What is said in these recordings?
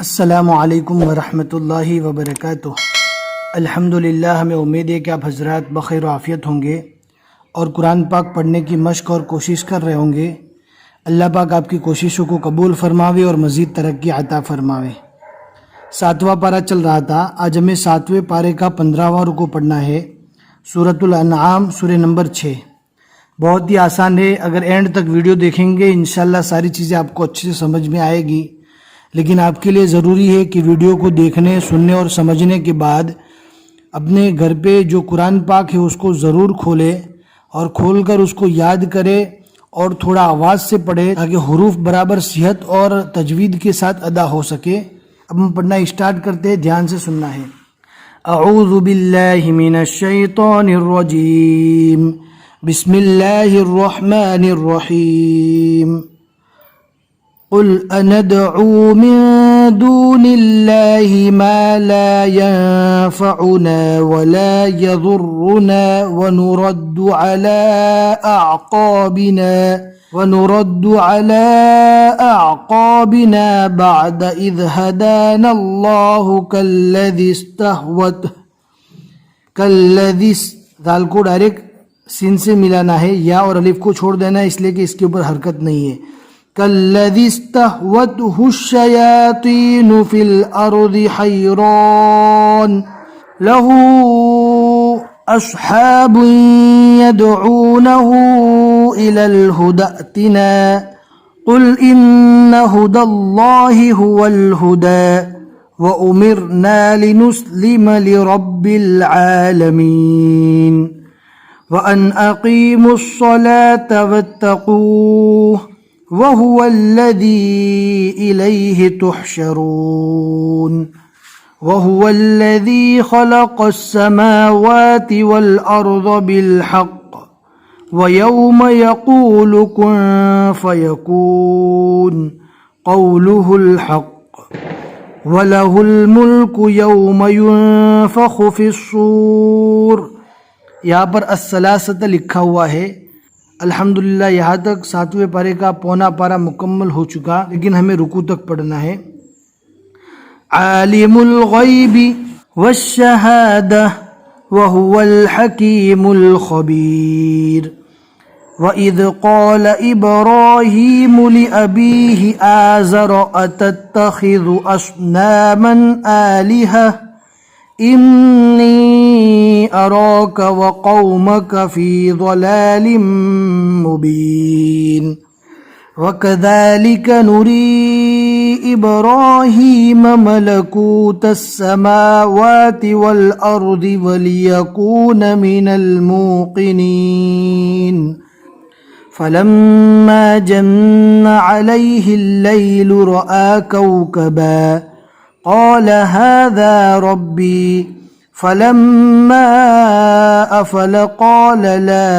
السلام علیکم ورحمۃ اللہ وبرکاتہ۔ الحمدللہ، ہمیں امید ہے کہ آپ حضرات بخیر و عافیت ہوں گے اور قرآن پاک پڑھنے کی مشق اور کوشش کر رہے ہوں گے۔ اللہ پاک آپ کی کوششوں کو قبول فرماوے اور مزید ترقی عطا فرماوے۔ 7واں پارہ چل رہا تھا، آج ہمیں 7ویں پارے کا 15واں رکوع پڑھنا ہے، سورۃ الانعام، سورہ نمبر 6۔ بہت ہی آسان ہے، اگر اینڈ تک ویڈیو دیکھیں گے انشاءاللہ ساری چیزیں آپ کو اچھے سے سمجھ میں آئے گی، لیکن آپ کے لیے ضروری ہے کہ ویڈیو کو دیکھنے، سننے اور سمجھنے کے بعد اپنے گھر پہ جو قرآن پاک ہے اس کو ضرور کھولے اور کھول کر اس کو یاد کرے اور تھوڑا آواز سے پڑھے تاکہ حروف برابر صحت اور تجوید کے ساتھ ادا ہو سکے۔ اب ہم پڑھنا اسٹارٹ کرتے ہیں، دھیان سے سننا ہے۔ اعوذ باللہ من الشیطان الرجیم، بسم اللہ الرحمن الرحیم۔ قل أندعو من دون الله ما لا ينفعنا ولا يضرنا ونرد على أعقابنا بعد إذ هدانا الله كالذي دال کو ڈائریکٹ سین سے ملانا ہے، یا اور الف کو چھوڑ دینا ہے اس لیے کہ اس کے اوپر حرکت نہیں ہے۔ كالذي استهوته الشياطين في الأرض حيران له أصحاب يدعونه إلى الهدى ائتنا قل إن هدى الله هو الهدى وأمرنا لنسلم لرب العالمين وأن أقيموا الصلاة واتقوه وَهُوَ الَّذِي إِلَيْهِ تُحْشَرُونَ وَهُوَ الَّذِي خَلَقَ السَّمَاوَاتِ وَالْأَرْضَ بِالْحَقِّ وَيَوْمَ يَقُولُ كُن فَيَكُونُ قَوْلُهُ الْحَقُّ وَلَهُ الْمُلْكُ يَوْمَ يُنفَخُ فِي الصُّورِ۔ یہاں پر الثلاثۃ لکھا ہوا ہے۔ الحمدللہ یہاں تک 7ویں پارے کا پونا پارہ مکمل ہو چکا، لیکن ہمیں رکوع تک پڑھنا ہے۔ عالم الغیب والشہادہ وہو الحکیم الخبیر۔ وَإِذْ قَالَ إِبْرَاهِيمُ لِأَبِيهِ آزَرَ أَتَتَّخِذُ أَصْنَامًا آلِهَةً إِنِّي أَرَاكَ وَقَوْمَكَ فِي ضَلَالٍ مُبِينٍ وَكَذَلِكَ نُرِي إِبْرَاهِيمَ مَلَكُوتَ السَّمَاوَاتِ وَالْأَرْضِ وَلِيَكُونَ مِنَ الْمُوقِنِينَ فَلَمَّا جَنَّ عَلَيْهِ اللَّيْلُ رَأَى كَوْكَبًا قال هذا ربي فلما أفل قال لا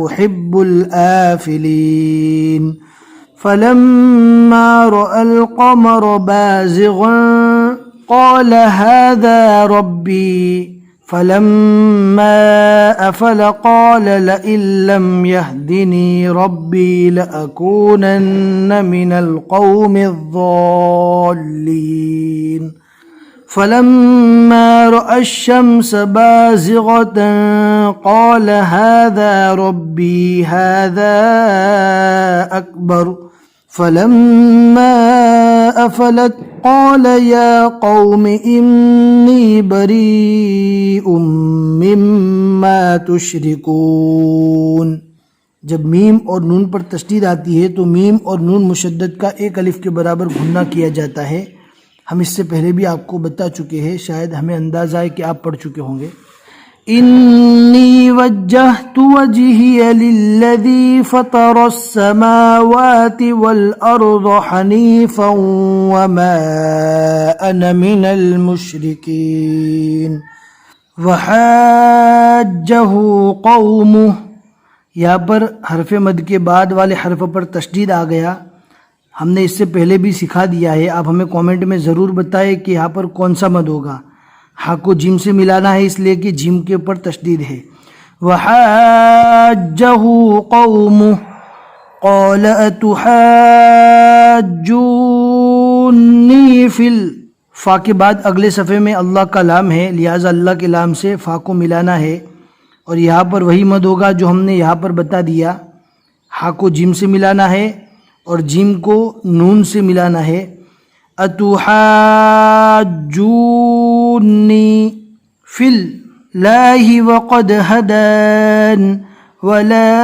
أحب الآفلين فلما رأى القمر بازغا قال هذا ربي فلما أفل قال لئن لم يهدني ربي لأكونن من القوم الضالين فلما رأى الشمس بازغة قال هذا ربي هذا أكبر فلما أفلت قال يا قوم إني بريء مما تشركون۔ جب میم اور نون پر تشدید آتی ہے تو میم اور نون مشدد کا ایک الف کے برابر گھننا کیا جاتا ہے۔ ہم اس سے پہلے بھی آپ کو بتا چکے ہیں، شاید ہمیں اندازہ ہے کہ آپ پڑھ چکے ہوں گے۔ انی وجہت وجہی للذی فطر السماوات والارض حنیفا وما انا من المشرکین وحاجہ قومہ۔ یہاں پر حرف مد کے بعد والے حرف پر تشدید آ گیا، ہم نے اس سے پہلے بھی سکھا دیا ہے، آپ ہمیں کومنٹ میں ضرور بتائیں کہ یہاں پر کون سا مد ہوگا۔ ہاں کو جیم سے ملانا ہے اس لیے کہ جیم کے اوپر تشدید ہے۔ وحاجہ قومہ قال اتحاجونی فی فا کے بعد اگلے صفحے میں اللہ کا لام ہے، لہٰذا اللہ کے لام سے فا کو ملانا ہے، اور یہاں پر وہی مد ہوگا جو ہم نے یہاں پر بتا دیا، ہا کو جیم سے ملانا ہے اور جیم کو نون سے ملانا ہے۔ اتحاجونی فی اللہ وقد ہدان ولا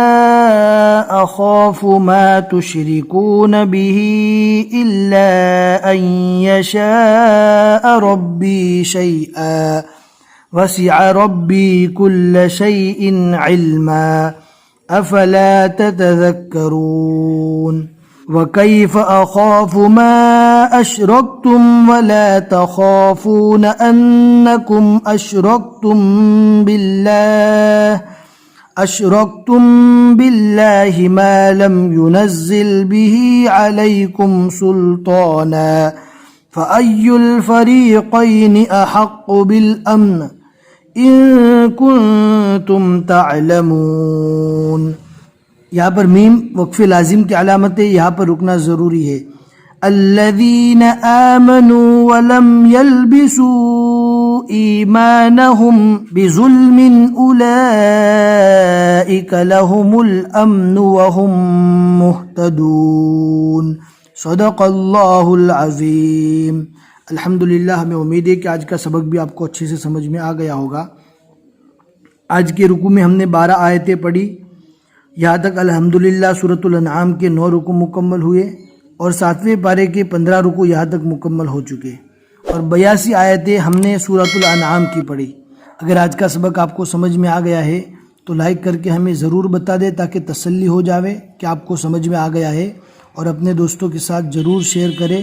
اخاف ما تشركون به الا ان يشاء ربي شيئا وسع ربي كل شيء علما افلا تتذكرون وكيف اخاف ما اشركتم ولا تخافون انكم اشركتم بالله ما لم ينزل به عليكم سلطانا فأي الفريقين أحق بالأمن إن كنتم تعلمون۔ یہاں پر میم وقف لازم کی علامت ہے، یہاں پر رکنا ضروری ہے۔ الذین آمنوا ولم يلبسوا ایمانہم بظلم اولئک لہم الامن وہم مہتدون۔ صدق اللہ العظیم۔ الحمدللہ، ہمیں امید ہے کہ آج کا سبق بھی آپ کو اچھے سے سمجھ میں آ گیا ہوگا۔ آج کے رکوع میں ہم نے 12 آیتیں پڑھی، یہاں تک الحمدللہ سورۃ الانعام کے 9 رکوع مکمل ہوئے اور 7ویں پارے کے 15 رکوع یہاں تک مکمل ہو چکے، اور 82 آیتیں ہم نے سورۃ الانعام کی پڑھی۔ اگر آج کا سبق آپ کو سمجھ میں آ گیا ہے تو لائک کر کے ہمیں ضرور بتا دیں تاکہ تسلی ہو جاوے کہ آپ کو سمجھ میں آ گیا ہے، اور اپنے دوستوں کے ساتھ ضرور شیئر کریں۔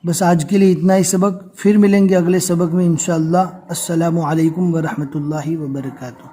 بس آج کے لیے اتنا ہی سبق، پھر ملیں گے اگلے سبق میں انشاءاللہ۔ السلام علیکم ورحمۃ اللہ وبرکاتہ۔